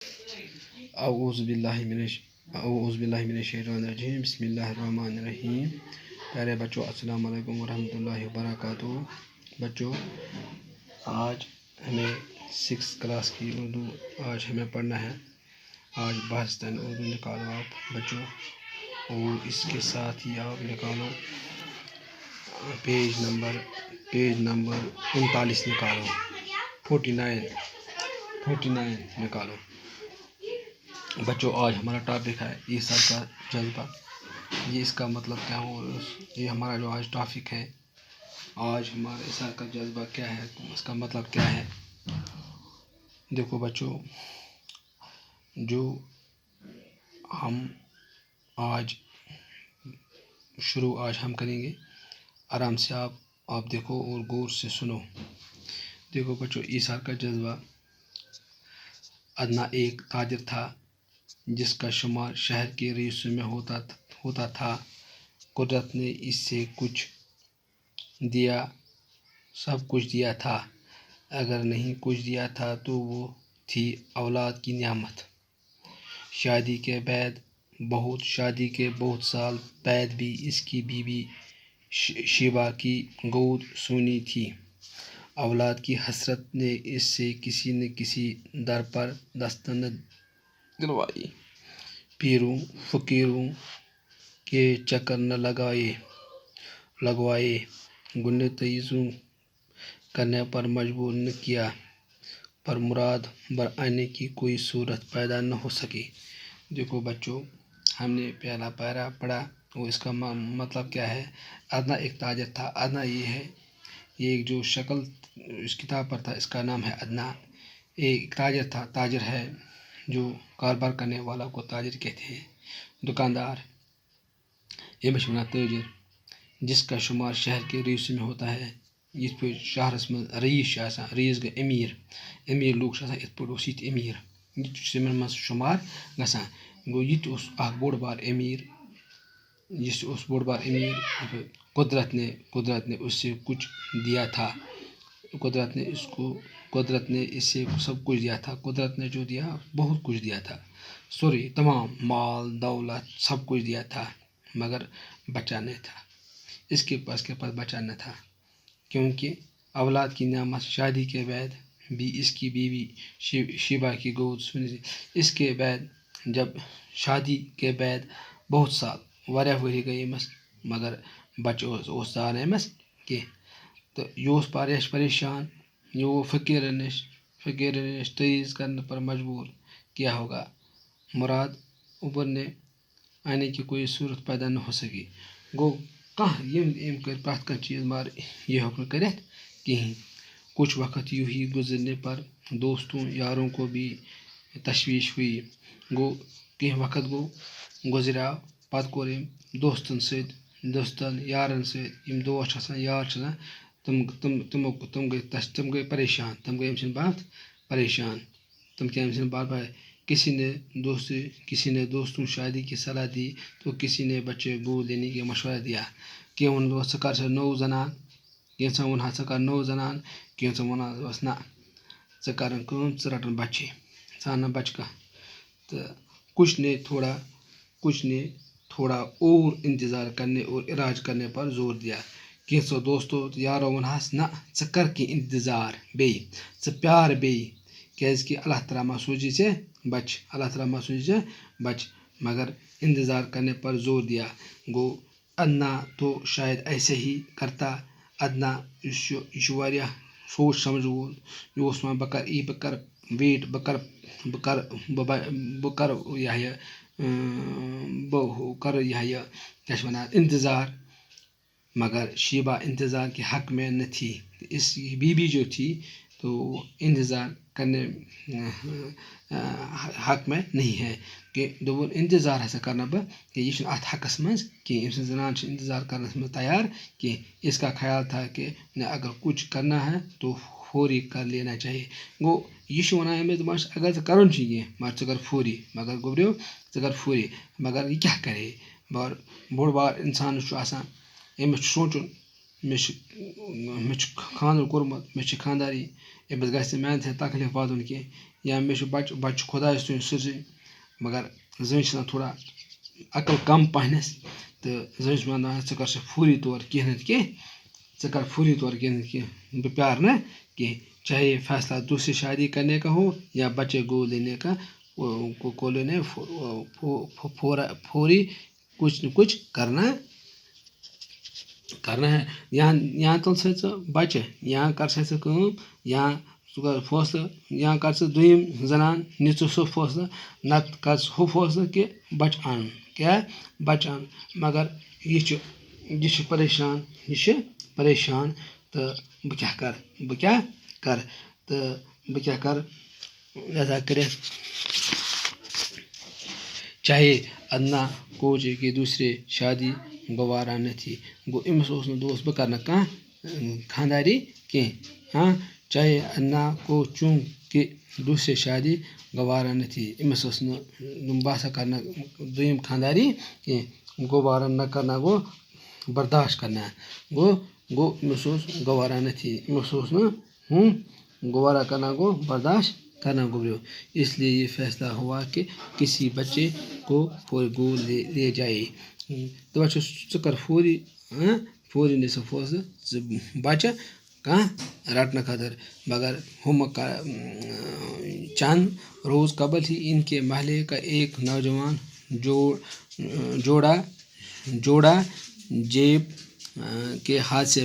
اعوذ باللہ من الشیطان الرجیم بسم اللہ الرحمن الرحیم. پیارے بچوں السلام علیکم ورحمۃ اللہ وبرکاتہ. بچوں آج ہمیں 6 کلاس کی اردو آج ہمیں پڑھنا ہے. آج بحثاً اردو نکالو آپ بچوں، اور اس کے ساتھ ہی آپ نکالو پیج نمبر 39 نکالو. 49 نکالو. بچوں آج ہمارا ٹاپک ہے عیسیٰ کا جذبہ. یہ اس کا مطلب کیا ہو، یہ ہمارا جو آج ٹاپک ہے، آج ہمارا عیسیٰ کا جذبہ کیا ہے، اس کا مطلب کیا ہے. دیکھو بچوں، جو ہم آج ہم کریں گے، آرام سے آپ دیکھو اور غور سے سنو. دیکھو بچوں، عیسیٰ کا جذبہ. ادنا ایک تاجر تھا جس کا شمار شہر کے رئیسوں میں ہوتا تھا. قدرت نے اس سے سب کچھ دیا تھا. اگر نہیں کچھ دیا تھا تو وہ تھی اولاد کی نعمت. شادی کے بہت سال بعد بھی اس کی بیوی شیبا کی گود سونی تھی. اولاد کی حسرت نے اس سے کسی نہ کسی در پر دستک دلوائی. پیروں فقیروں کے چکر نہ لگوائے، گنڈ تیزوں کرنے پر مجبور نہ کیا، پر مراد بر آنے کی کوئی صورت پیدا نہ ہو سکی. دیکھو بچوں، ہم نے پہلا پیرا پڑھا، اور اس کا مطلب کیا ہے. ادنا ایک تاجر تھا. ادنا یہ ہے، یہ ایک جو شکل اس کتاب پر تھا، اس کا نام ہے ادنا. ایک تاجر تھا. تاجر ہے جو کاروبار کرنے والا کو تاجر کہتے ہیں. دکاندار یہ مشہور تاجر جس کا شمار شہر کے رئیسوں میں ہوتا ہے. یہ پہ شہرس من رئیس گئے امیر لوگ ات پہ امیر یہ من شمار گژھان. گو یہ بوڑ بار امیر. قدرت نے اس سے کچھ دیا تھا. قدرت نے اس سے سب کچھ دیا تھا. قدرت نے جو دیا بہت کچھ دیا تھا. تمام مال دولت سب کچھ دیا تھا، مگر بچہ نہیں تھا. اس کے پاس بچہ نہ تھا، کیونکہ اولاد کی نعمت. شادی کے بعد بھی اس کی بیوی شیبا کی گود سنی تھی. اس کے بعد جب شادی کے بعد بہت سال وری گئی مگر بچہ زان کی. تو یہ پریشان، یہ فقیرن نش تیز کرنے پر مجبور کیا ہوگا. مراد ابھرنے آنے کی کوئی صورت پیدا نہ ہو سکی. گو پرت کھانا چیز مار یہ ہوں کرت کہین. کچھ وقت یوں ہی گزرنے پر دوستوں یاروں کو بھی تشویش ہوئی. کہ وقت گزریو. پتہ کور دوستن یارن دوست یار تم گئی پریشان. تم گئی پریشان. تم کیا بار کسی نے دوستوں شادی کی صلاح دی تو کسی نے بچے گود لینے کا مشورہ دیا. کہ نو زنان، کینسا ون نو زنان، کینسا ون نہ رٹن بچے ثان بچہ کا. تو کچھ نے تھوڑا اور انتظار کرنے اور علاج کرنے پر زور دیا. کینسو دوستو یارو ونہس نہ کر کی انتظار پیار کیازِ کہ اللہ تعالیٰ ما سوزی بچ. مگر انتظار کرنے پر زور دیا. گو ادنا تو شاید ایسے ہی کرتا. ادنا یہ سوچ سمجھ وول یہ بکر ویٹ بکر کیا انتظار. مگر شیبا انتظار کے حق میں نہ تھی. اس بیوی جو تھی تو انتظار کرنے حق میں نہیں ہے. کہ انتظار ہسا کرنا کہ یہ ات حقس مز کہ زنان انتظار کرنے میں تیار کہ اس کا خیال تھا کہ اگر کچھ کرنا ہے تو فوری کر لینا چاہیے. گو یہ ونان امس اگر کرن یہ مگر ژٕ کر فوری. مگر گوبریو ژٕ کر فوری. مگر یہ کیا کرے. بوڑ بار انسانس امس سونچن مے خاندر کورمت، مے خانداری، امس گھِ میانہ سۭتۍ تکلیف واتُن کینٛہہ. یا مےٚ چھُ بَچہِ چھُ خۄداے سُنٛد سٕژٕے مگر زٔنۍ چھِ آسان تھوڑا عقل کم پہنس تہٕ زٔنۍ چھِ وَنان ژٕ کر سا فوری طور کینٛہہ نتہٕ کینٛہہ ژٕ کر فوری طور کینٛہہ نتہٕ کینٛہہ بہٕ پیار نہ کینٛہہ چاہے فیصلہ دوسری شادی کرنے کا ہو یا بچے گود لینے کا کو لینے فوری کچھ نہ کچھ کرنا ہے یا تُل سا ژٕ بچہِ یا کر سا ژٕ کٲم یا ژٕ کر فٲصلہٕ یا کر ژٕ دوٚیِم زنان نہِ ژٕ سُہ فٲصلہٕ نتہٕ کر ژٕ ہُہ فٲصلہٕ کہِ بچہِ اَن کیٛاہ بچہِ اَن مگر یہِ چھِ پریشان تہٕ بہٕ کیٛاہ کر لہذا کٔرِتھ چاہے ادنا کوچے کی دوسرے شادی گوارا نہ تھی گوٚو أمِس اوس نہٕ دوس بہٕ کر نہٕ کانٛہہ خانداری کینٛہہ چاہے ادنا کو چون کہ دوسرے شادی گوارا نہ تھی أمِس ٲس نہٕ بہٕ ہسا کر نہٕ دوٚیِم خانداری کینٛہہ گوارا نہ کرنا گوٚو برداشت کرنا گوٚو أمِس اوس گوارا نہ تھی أمِس اوس نہٕ گوارا کرنا گوٚو برداشت کرنا گزرو اس لیے یہ فیصلہ ہوا کہ کسی بچے کو گود لے جائے دپان چھُس ژٕ کر فوری نہِ سا فٲصلہٕ ژٕ بچہِ کانٛہہ رٹنہٕ خٲطرٕ مگر چند روز قبل ہی ان کے محلے کا ایک نوجوان جوڑا جیب کے حادثے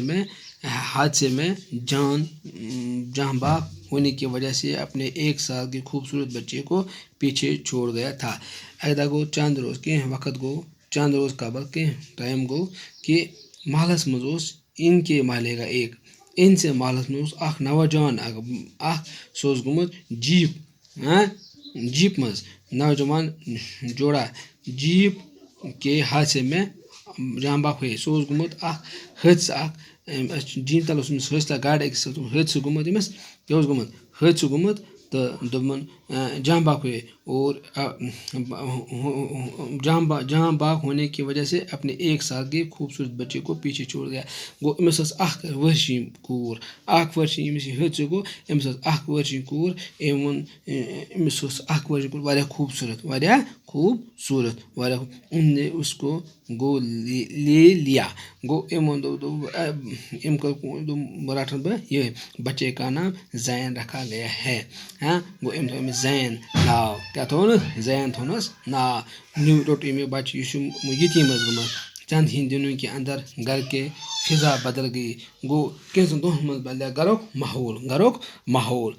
میں جاں باغ ہونے کی وجہ سے اپنے 1 سال کے خوبصورت بچے کو پیچھے چھوڑ گیا تھا اگدا گو چند روز کینٛہہ وقت گو چند روز قبل کینٛہہ ٹایم گو کہ محلس منٛز اوس ان کے محلے کا ایک ان سے محلس منٛز اوس اکھ نوجوان اکھ سُہ اوس گوٚمُت جیپ منٛز نوجوان جوڑا جیپ کے حادثے میں جاں باغ ہوئے سُہ اوس گوٚمُت اکھ حٲدثہٕ اکھ جیٖن تل اوس أمِس حٲدثہٕ گاڑِ أکِس سۭتۍ حٲدثہٕ گوٚمُت أمِس کیٛاہ اوس گوٚمُت حٲدثہٕ گوٚمُت تہٕ دوٚپُن جاں باغ ہوئے اور جاں باغ ہونے کی وجہ سے اپنے 1 سال کے خوبصورت بچے کو پیچھے چھوڑ گیا گوٚو أمِس ٲس اکھ ؤرشِنۍ کوٗر ییٚمِس یہِ حٲدثہٕ گوٚو أمِس ٲس اکھ ؤرشِنۍ کوٗر أمۍ ووٚن أمِس اوس اکھ ؤرشِنۍ کوٗر واریاہ خوٗبصوٗرت أمۍ نے اس کو گود لے لیا گوٚو أمۍ ووٚن أمۍ کوٚر رٹن بہٕ یہِ بچے کا نام زین رکھا گیا ہے گوٚو أمۍ تھوٚو أمِس زین ناو کیٛاہ تھوٚونَس زین تھوٚونَس ناو روٚٹ أمۍ یہِ بچہِ یہِ چھُ یتیٖم ٲس گٔمٕژ چند ہی دنوں کے اندر گھر کے فضا بدل گئی گوٚو کینٛژن دۄہن منٛز بدلیو گھرُک ماحول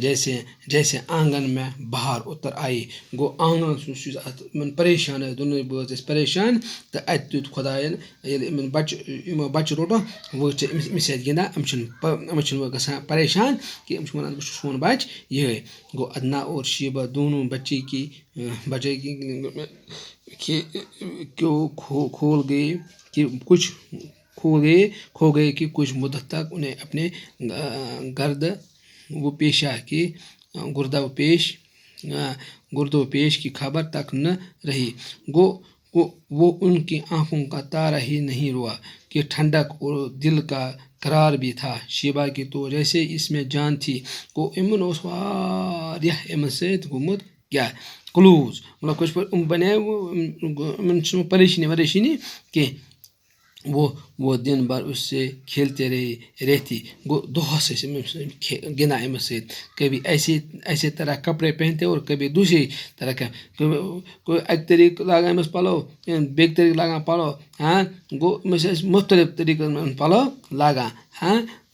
جیسے آنگن میں بہار اتر آئی گوٚو آنگنس یُس اتھ یِمن پریشان ٲسۍ دۄنوے بٲژ ٲسۍ پریشان تہٕ اتہِ دیُت خۄداین ییٚلہِ یِمو بچہِ روٚٹکھ وۄنۍ چھِ أمِس سۭتۍ گِنٛدان أمِس چھِنہٕ وۄنۍ گژھان پریشان کہِ أمِس چھِ وَنان بہٕ چھُس سون بچہِ یِہے گوٚو ادنا اور شیبہ دونوں بچے کی کھو گئے کہ کچھ مدت تک انہیں اپنے گرد و پیش کی خبر تک نہ رہی گو وہ ان کی آنکھوں کا تارا ہی نہیں ہوا کہ ٹھنڈک اور دل کا قرار بھی تھا شیبہ کی تو جیسے اس میں جان تھی گو امن اوس واریاہ امن سۭتۍ گوٚمُت کیٛاہ کلوز مطلب کٲشِر پٲٹھۍ بنے یِمن چھُنہٕ پریشٲنی کینٛہہ وہ دن بھر اس سے کھیلتے رہتی گو دۄہس ٲسۍ گِنٛدان أمِس سۭتۍ کبھی ایسے طرح کپڑے پہنتے اور کبھی دوسری طرح کوئی اکہِ طریقہٕ لاگان أمِس پلو بیٚکہِ طریقہٕ لاگان پلو گوٚو أمِس ٲسۍ مختلف طریقن منٛز پلو لاگان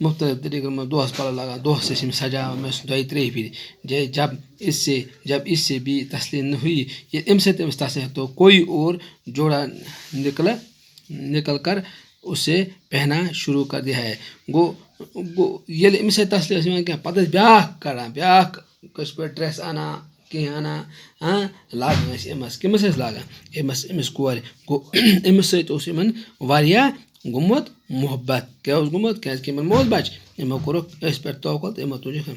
مختلف طریقن منٛز دۄہس پلو لاگان دۄہس ٲسۍ أمِس سجاوان أمِس 2-3 پھِرِ جب اس سے بھی تسلیم نہ ہوئی امہِ سۭتۍ أمِس تسلیم تو کوئی اور جوڑا نکل کر اسے پہنا شروع کر دیا ہے گوٚو ییٚلہِ أمِس سۭتۍ تسلی ٲس یِوان کینٛہہ پتہٕ ٲسۍ بیٛاکھ کڑان بیٛاکھ کٲشِر پٲٹھۍ ڈرٛٮ۪س اَنان کینٛہہ اَنان لاگان ٲسۍ أمِس کٔمِس ٲسۍ لاگان أمِس کورِ گوٚو أمِس سۭتۍ اوس یِمن واریاہ گوٚمُت محبت کیٛاہ اوس گوٚمُت کیٛازِکہِ یِمن موج بچہِ یِمو کوٚرُکھ أسۍ پٮ۪ٹھ توکل تہٕ یِمو تُجِکھ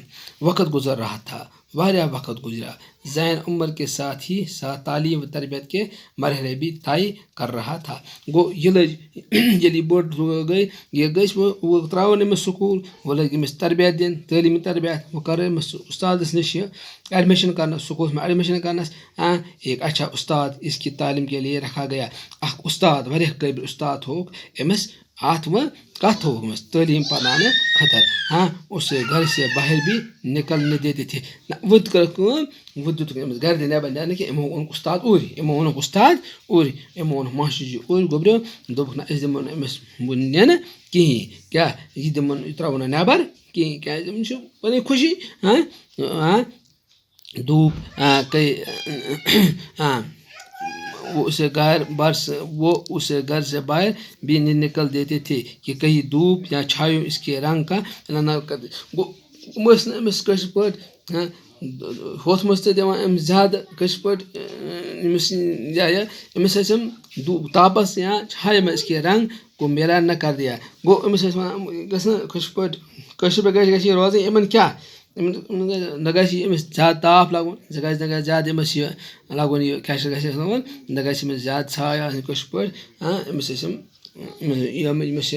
وقت گُزر رہا تھا واریاہ وقت گُزریٛا ذہن عمر کے ساتھ ہی ساتھ تعلیم و تربیت کے مرحلے بھی طے کر رہا تھا. گو یہ لج ییٚلہِ بٔڑ گٔے یہ گٔژھ وہ ترٛاوُن أمِس سکوٗل وہ لٔگۍ أمِس تربیت دِنۍ تعلیٖمی تربیت وہ کر أمِس استادس نِش یہ ایڈمیشن کرنا سکوٗلس میں ایڈمیشن کرنس ایک اچھا استاد اس کی تعلیم کے لیے رکھا گیا. اخ استاد واریاہ قٲبِل استاد تھوٚوُکھ أمِس اتھ وہ کتھ تھوٚوُکھ أمِس تعلیٖم پرناونہٕ خٲطرٕ. اسے گھر سے باہر بھی نکلنے دیتے تھے. وہ تہِ کٔرٕکھ کٲم وہ دیُتُکھ أمِس گرِ نٮ۪بر نیرنہٕ کینٛہہ یِمو اوٚنُکھ استاد اوٗرۍ یِمو اوٚنُکھ ماشٹر جی اوٗرۍ گوٚبریو دوٚپُکھ نہ أسۍ دِمو نہٕ أمِس نِنہٕ کِہیٖنۍ کیٛاہ یہِ دِمون یہِ ترٛاوو نہٕ نٮ۪بر کِہیٖنۍ کیٛازِ یِم چھِ پنٕنۍ خوشی دھوپ وہ اسے گھر سے باہر بھی نہیں نکل دیتے تھے کہ کہیں دھوپ یا چھایوں اس کے رنگ کا نہ کر دے. گوٚو یِم ٲسۍ نہٕ أمِس کٲشِر پٲٹھۍ ہوٚتھ منٛز تہِ دِوان أمِس زیادٕ کٲشِر پٲٹھۍ أمِس أمِس ٲسۍ یِم تاپس یا چھایہِ منٛز اس کے رنگ کو میرا نہ کر دیا. گوٚو أمِس ٲسۍ وَنان گژھِ نہٕ کٲشِر پٲٹھۍ گژھِ یہِ روزٕنۍ یِمن کیٛاہ نہ گژھِ أمِس زیادٕ تاپھ لگُن نہ گژھِ زیادٕ أمِس یہِ لگُن یہِ کیٛاہ چھِ گژھِ لگُن نہ گژھِ أمِس زیادٕ چھاے آسٕنۍ کٲشِر پٲٹھۍ أمِس ٲسۍ یِم أمِس چھِ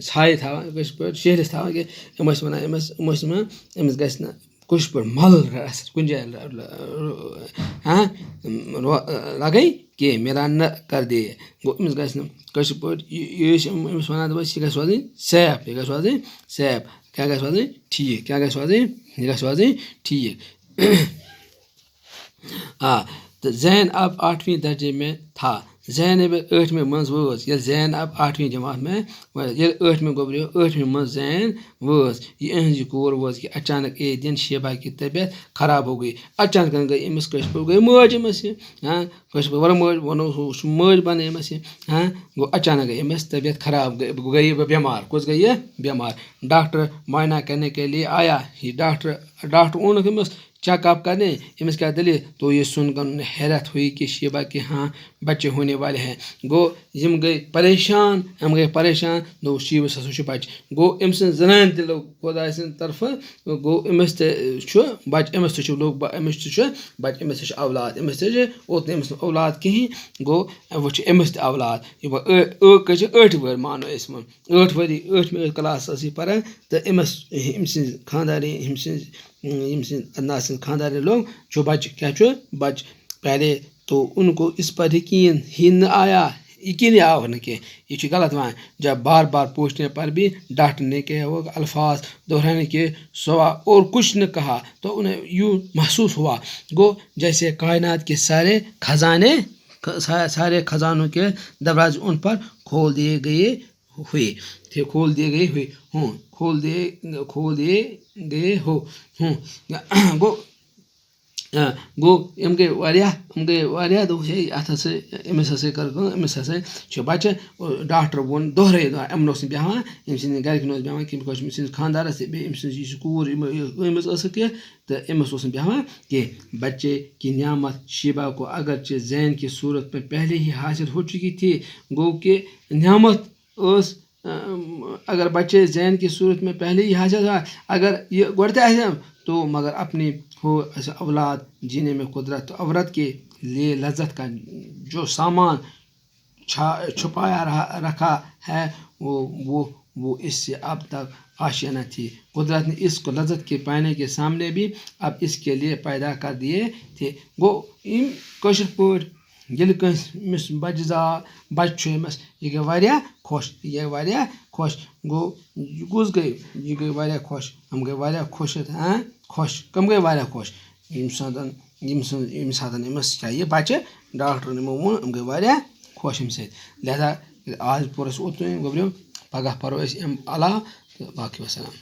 چھایہِ تھاوان کٲشِر پٲٹھۍ شہرِس تھاوان کہِ یِم ٲسۍ وَنان أمِس گژھِ نہٕ کٲشِر پٲٹھۍ مل کُنہِ جایہِ لگٕنۍ کینٛہہ میرا نہ کر دے. گوٚو أمِس گژھِ نہٕ کٲشِر پٲٹھۍ یہِ ٲسۍ أمِس وَنان دَپان یہِ گژھِ روزٕنۍ سیف یہِ گژھِ روزٕنۍ سیف کیٛاہ گژھِ روزٕنۍ ٹھیٖک کیٛاہ گژھِ روزٕنۍ یہِ گژھِ روزٕنۍ ٹھیٖک. تو ذہن اب 8ویں درجے میں تھا. ذہن اب 8ویں منٛز وٲژ ییٚلہِ ذہن اب 8ویں جماعت میں ییٚلہِ 8ویں گوٚبریو 8ویں منٛز ذہن وٲژ یہ إہٕنٛز یہِ کوٗر وٲژ کہ اچانک ایک دن شیبہ کی طبیعت خراب ہو گئی. اچانک گٔے أمِس کٲشِر پٲٹھۍ گٔے مٲج أمِس یہِ کٲشِر پٲٹھۍ مٲج وَنو ہُہ چھُ مٲج بَنٲے أمِس یہِ گوٚو اچانک گٔے أمِس طبیعت خراب گٔے بیمار. کُس گٔے یہِ بیمار. ڈاکٹر معائنہ کرنے کے لیے آیا. یہ ڈاکٹر اونُکھ أمِس چیک اپ کرنے أمِس کیا دلیل. تو یہ سن کر انہیں حیرت ہوئی کہ شیبہ کے ہاں بچے ہونے والے ہیں. گوٚو یِم گٔے پریشان دوٚپ شیٖبس ہسا چھُ بچہِ. گوٚو أمۍ سٕنٛز زنانہِ تہِ لوٚگ خۄداے سٕنٛدِ طرفہٕ گوٚو أمِس تہِ چھُ بچہِ أمِس تہِ چھُ بچہِ أمِس تہِ چھُ اولاد أمِس تہِ چھِ اوٚت نہٕ أمِس نہٕ اولاد کِہیٖنۍ. گوٚو وۄنۍ چھُ أمِس تہِ اولاد. کٔژِ 8 وٕہٕرۍ مانو أسۍ وۄنۍ 8 ؤری 8مہِ کلاسس ٲس یہِ پران تہٕ أمِس أمۍ سٕنٛز خاندارنہِ ییٚمہِ سٕنٛز ادنان سٕنٛز خاندارنہِ لوٚگ چھُ بچہِ کیٛاہ چھُ بچہِ. پہلے تو ان کو اس پر یقین ہی نہ آیا. یقین ہی آو نہٕ کینٛہہ یہ چھُ غلط وَنان. جب بار بار پوچھنے پر بھی ڈاکٹر نے کہے وہ الفاظ دہرانے کے سوا اور کچھ نہ کہا تو انہیں یوں محسوس ہوا گو جیسے کائنات کے سارے خزانوں کے دروازے ان پر کھول دیے گئے گوٚو یِم گٔے واریاہ دوٚپُکھ ہے اَتھ ہسا أمِس ہسا کٔر کٲم أمِس ہسا چھُ بچہِ. ڈاکٹر ووٚن دۄہرے یِمن اوس نہٕ بیٚہوان أمۍ سٕنٛدٮ۪ن گرِکٮ۪ن اوس بیٚہوان کینٛہہ بِکاز أمۍ سٕنٛدِس خاندارس تہِ بیٚیہِ أمۍ سٕنٛز یُس یہِ کوٗر آمٕژ ٲسٕکھ کہِ تہٕ أمِس اوس نہٕ بیٚہوان کینٛہہ. بچے کی نعمت شیبہ کو اگرچہ ذہن کی صورت میں پہلے ہی حاصل ہو چکی تھی. گوٚو کہ نعمت ٲس اگر بچے ذہن کی صورت میں پہلے ہی حاصل ہوا اگر یہ گۄڈٕ تہِ آسہِ تو مگر اپنی ہو اولاد جینے میں قدرت. تو عورت کے لیے لذت کا جو سامان چھپایا رکھا ہے وہ اس سے اب تک آشیانہ تھی. قدرت نے اس کو لذت کے پانے کے سامنے بھی اب اس کے لیے پیدا کر دیے تھے. گوٚو یِم کٲشِر پٲٹھۍ ییٚلہِ کٲنٛسہِ أمِس بچہِ زاو بچہِ چھُ أمِس یہِ گٔے واریاہ خۄش. گوٚو یہِ کُس گٔے یہِ گٔے واریاہ خۄش. یِم گٔے واریاہ خۄش کٕم گٔے واریاہ خۄش ییٚمہِ ساتہٕ أمِس کیٛاہ یہِ بچہِ ڈاکٹرن یِمو ووٚن یِم گٔے واریاہ خۄش اَمہِ سۭتۍ. لہذا آز پوٚر اَسہِ اوٚتام گوٚبریو پگاہ پرو أسۍ اَمہِ علاوٕ تہٕ باقٕے وسلام.